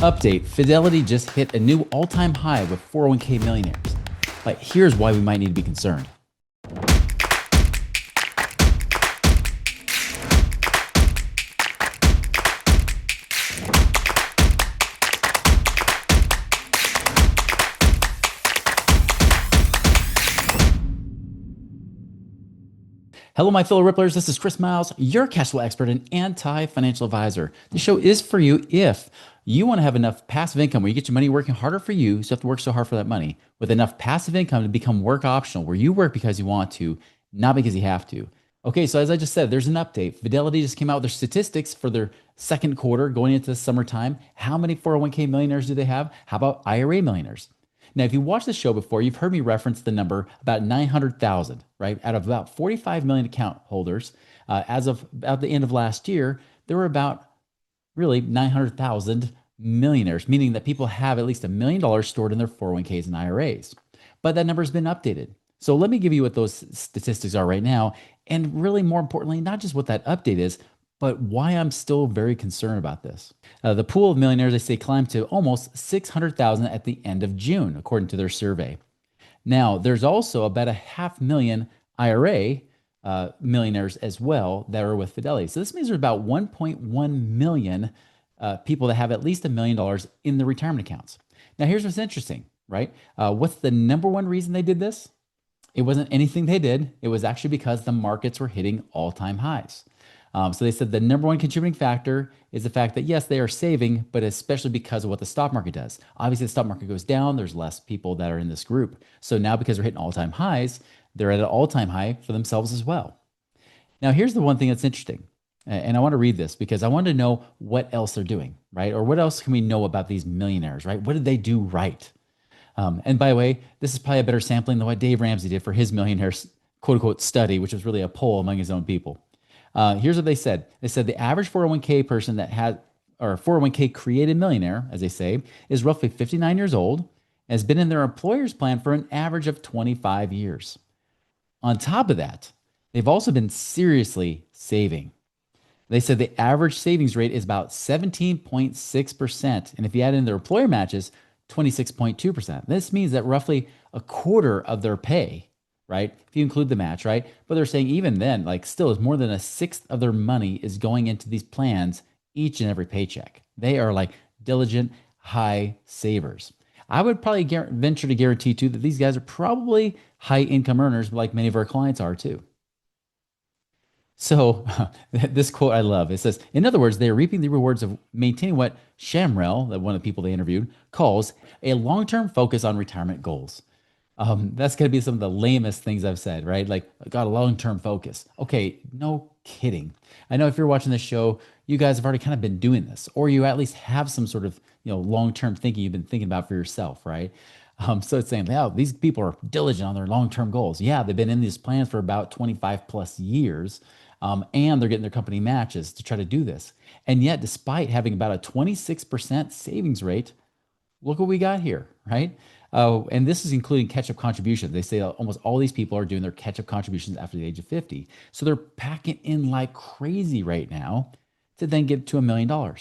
Update, Fidelity just hit a new all-time high with 401k millionaires. But here's why we might need to be concerned. Hello, my fellow Ripplers. This is Chris Miles, your cash flow expert and anti-financial advisor. The show is for you if you want to have enough passive income where you get your money working harder for you, so you have to work so hard for that money, with enough passive income to become work optional, where you work because you want to, not because you have to. Okay, so as I just said, there's an update. Fidelity just came out with their statistics for their second quarter going into the summertime. How many 401k millionaires do they have? How about IRA millionaires? Now, if you watched the show before, you've heard me reference the number about 900,000, right? Out of about 45 million account holders, as of about the end of last year, there were about really 900,000 millionaires, meaning that people have at least $1 million stored in their 401ks and IRAs. But that number has been updated. So let me give you what those statistics are right now. And really, more importantly, not just what that update is, but why I'm still very concerned about this. The pool of millionaires, they say, climbed to almost 600,000 at the end of June, according to their survey. Now, there's also about 500,000 IRA millionaires as well that are with Fidelity. So this means there's about 1.1 million people that have at least $1 million in their retirement accounts. Now, here's what's interesting, right? What's the number one reason they did this? It wasn't anything they did. It was actually because the markets were hitting all-time highs. So they said the number one contributing factor is the fact that, yes, they are saving, but especially because of what the stock market does. Obviously, the stock market goes down. There's less people that are in this group. So now because they're hitting all-time highs, they're at an all-time high for themselves as well. Now, here's the one thing that's interesting. And I want to read this because I want to know what else they're doing, right? Or what else can we know about these millionaires, right? What did they do right? And by the way, this is probably a better sampling than what Dave Ramsey did for his millionaires, quote unquote, study, which was really a poll among his own people. Here's what they said. They said the average 401k person that had, or 401k created millionaire, as they say, is roughly 59 years old, has been in their employer's plan for an average of 25 years. On top of that, they've also been seriously saving. They said the average savings rate is about 17.6%. And if you add in their employer matches, 26.2%. This means that roughly a quarter of their pay, right? If you include the match, right? But they're saying even then, like still is more than a sixth of their money is going into these plans each and every paycheck. They are like diligent, high savers. I would probably venture to guarantee too that these guys are probably high income earners like many of our clients are too. So this quote I love. It says, in other words, they are reaping the rewards of maintaining what Shamrell, one of the people they interviewed, calls a long-term focus on retirement goals. That's going to be some of the lamest things I've said, right? Like, got a long-term focus. Okay, no kidding. I know if you're watching this show, you guys have already kind of been doing this, or you at least have some sort of, long-term thinking you've been thinking about for yourself, right? So it's saying, wow, these people are diligent on their long-term goals. Yeah, they've been in these plans for about 25 plus years, and they're getting their company matches to try to do this. And yet, despite having about a 26% savings rate, look what we got here, right? And this is including catch-up contributions. They say almost all these people are doing their catch-up contributions after the age of 50. So they're packing in like crazy right now to then get to $1 million.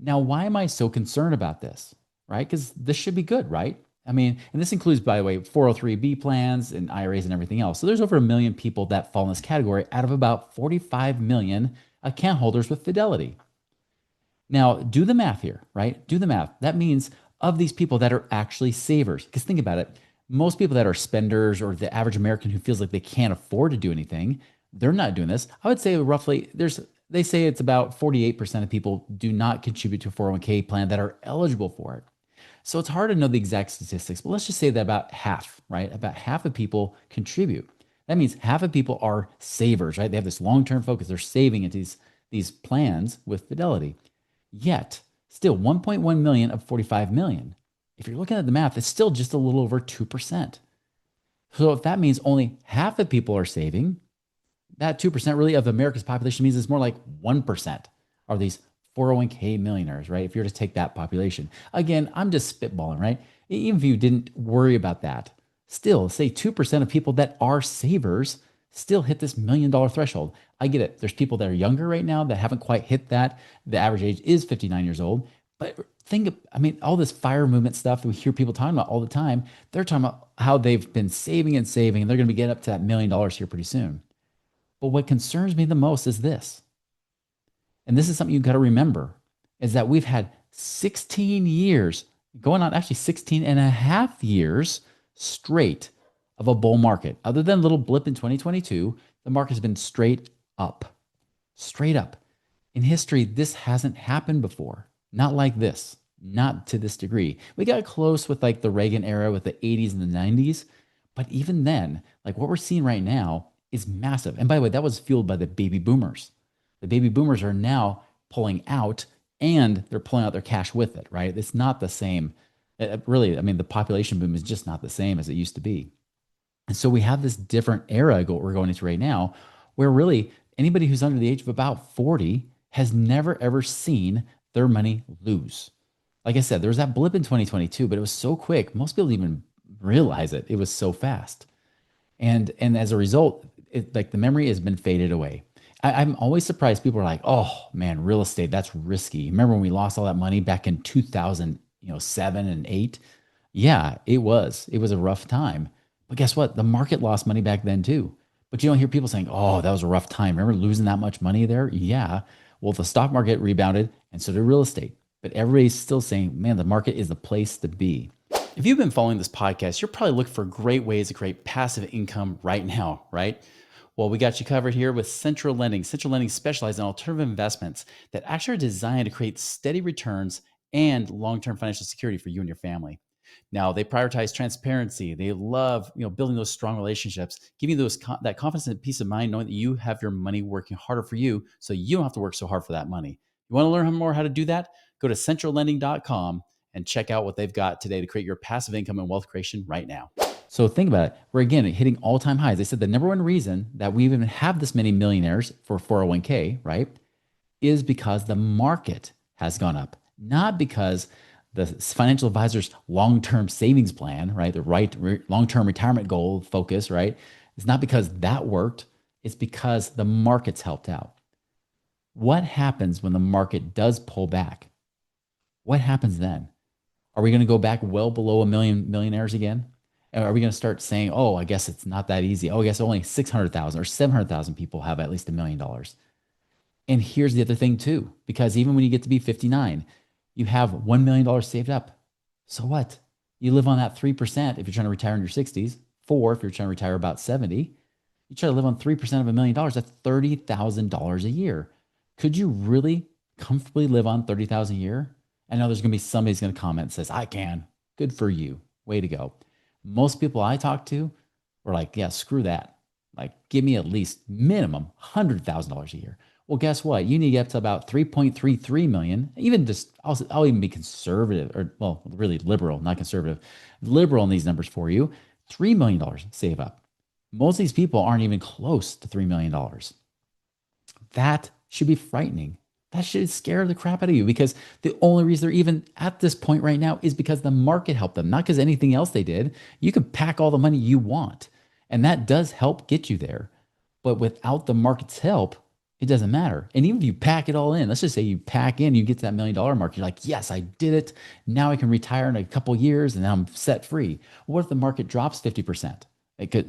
Now, why am I so concerned about this, right? Because this should be good, right? I mean, and this includes, by the way, 403b plans and IRAs and everything else. So there's over 1 million people that fall in this category out of about 45 million account holders with Fidelity. Now, do the math here, right? Do the math. That means of these people that are actually savers, because think about it, most people that are spenders or the average American who feels like they can't afford to do anything, they're not doing this. I would say roughly they say it's about 48% of people do not contribute to a 401k plan that are eligible for it. So it's hard to know the exact statistics, but let's just say that about half, right? About half of people contribute. That means half of people are savers, right? They have this long-term focus. They're saving into these plans with Fidelity. Yet, still 1.1 million of 45 million. If you're looking at the math, it's still just a little over 2%. So if that means only half of people are saving, that 2% really of America's population means it's more like 1% are these 401k millionaires, right? If you're to take that population. Again, I'm just spitballing, right? Even if you didn't worry about that, still say 2% of people that are savers still hit this $1 million threshold. I get it. There's people that are younger right now that haven't quite hit that. The average age is 59 years old. But I mean, all this fire movement stuff that we hear people talking about all the time, they're talking about how they've been saving and saving, and they're going to be getting up to that $1 million here pretty soon. But what concerns me the most is this, and this is something you've got to remember, is that we've had 16 years, going on actually 16 and a half years straight of a bull market. Other than a little blip in 2022, the market has been straight up, straight up. In history, this hasn't happened before. Not like this, not to this degree. We got close with like the Reagan era with the 80s and the 90s. But even then, like what we're seeing right now is massive. And by the way, that was fueled by the baby boomers. The baby boomers are now pulling out and they're pulling out their cash with it, right? It's not the same. Really, I mean, the population boom is just not the same as it used to be. And so we have this different era we're going into right now where really anybody who's under the age of about 40 has never ever seen their money lose. Like I said, there was that blip in 2022, but it was so quick. Most people didn't even realize it. It was so fast. And as a result, like the memory has been faded away. I'm always surprised. People are like, "Oh man, real estate, that's risky." Remember when we lost all that money back in 2007 and eight? Yeah, it was. It was a rough time. But guess what? The market lost money back then too. But you don't hear people saying, "Oh, that was a rough time." Remember losing that much money there? Yeah. Well, the stock market rebounded, and so did real estate. But everybody's still saying, "Man, the market is the place to be." If you've been following this podcast, you're probably looking for great ways to create passive income right now, right? Well, we got you covered here with Central Lending. Central Lending specializes in alternative investments that actually are designed to create steady returns and long-term financial security for you and your family. Now, they prioritize transparency. They love, building those strong relationships, giving you that confidence and peace of mind, knowing that you have your money working harder for you, so you don't have to work so hard for that money. You want to learn more how to do that? Go to centrallending.com and check out what they've got today to create your passive income and wealth creation right now. So think about it. We're again hitting all-time highs. They said the number one reason that we even have this many millionaires for 401k, right, is because the market has gone up, not because the financial advisor's long-term savings plan, right, the right long-term retirement goal focus, right, it's not because that worked. It's because the market's helped out. What happens when the market does pull back? What happens then? Are we going to go back well below a million millionaires again? Are we going to start saying, oh, I guess it's not that easy. Oh, I guess only 600,000 or 700,000 people have at least $1 million. And here's the other thing too, because even when you get to be 59, you have $1 million saved up. So what? You live on that 3% if you're trying to retire in your 60s, 4 if you're trying to retire about 70. You try to live on 3% of $1 million, that's $30,000 a year. Could you really comfortably live on $30,000 a year? I know there's going to be somebody's going to comment and says, I can. Good for you. Way to go. Most people I talk to are like, yeah, screw that. Like, give me at least minimum $100,000 a year. Well, guess what? You need to get up to about 3.33 million. Even just, I'll even be conservative, or well, really liberal, not conservative, liberal in these numbers for you. $3 million save up. Most of these people aren't even close to $3 million. That should be frightening. That should scare the crap out of you, because the only reason they're even at this point right now is because the market helped them, not because anything else they did. You can pack all the money you want, and that does help get you there. But without the market's help, it doesn't matter. And even if you pack it all in, let's just say you pack in, you get to that $1 million mark, you're like, yes, I did it. Now I can retire in a couple years and now I'm set free. What if the market drops 50%?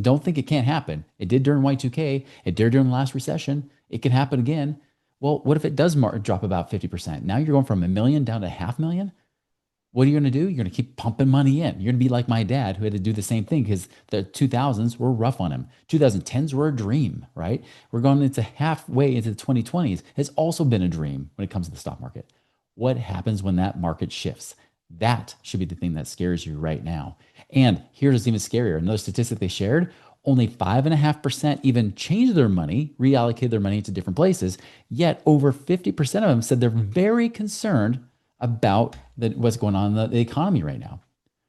Don't think it can't happen. It did during Y2K. It did during the last recession. It can happen again. Well, what if it does drop about 50%? Now you're going from $1 million down to $500,000. What are you going to do? You're going to keep pumping money in. You're going to be like my dad, who had to do the same thing because the 2000s were rough on him. 2010s were a dream, right? We're going into halfway into the 2020s. Has also been a dream when it comes to the stock market. What happens when that market shifts? That should be the thing that scares you right now. And here's even scarier. Another statistic they shared, only 5.5% even changed their money, reallocated their money to different places, yet over 50% of them said they're very concerned about what's going on in the economy right now.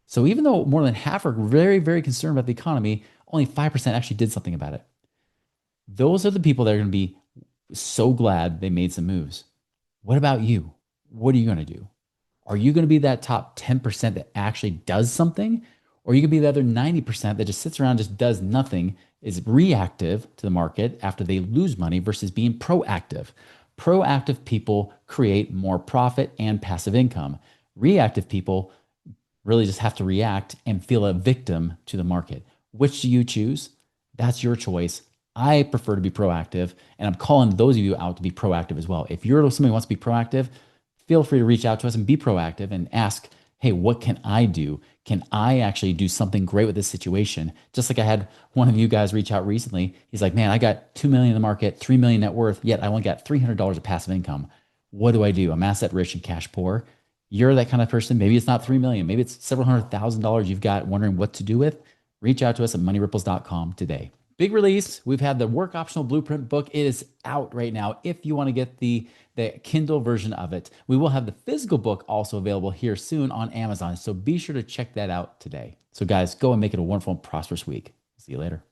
So even though more than half are very, very concerned about the economy, only 5% actually did something about it. Those are the people that are going to be so glad they made some moves. What about you? What are you going to do? Are you going to be that top 10% that actually does something? Or you could be the other 90% that just sits around, just does nothing, is reactive to the market after they lose money versus being proactive. Proactive people create more profit and passive income. Reactive people really just have to react and feel a victim to the market. Which do you choose? That's your choice. I prefer to be proactive, and I'm calling those of you out to be proactive as well. If you're somebody who wants to be proactive, feel free to reach out to us and be proactive and ask, hey, what can I do? Can I actually do something great with this situation? Just like I had one of you guys reach out recently. He's like, man, I got 2 million in the market, 3 million net worth, yet I only got $300 of passive income. What do I do? I'm asset rich and cash poor. You're that kind of person. Maybe it's not 3 million. Maybe it's several $100,000 you've got wondering what to do with. Reach out to us at moneyripples.com today. Big release. We've had the work optional blueprint book. It is out right now. If you want to get the Kindle version of it, we will have the physical book also available here soon on Amazon. So be sure to check that out today. So guys, go and make it a wonderful and prosperous week. See you later.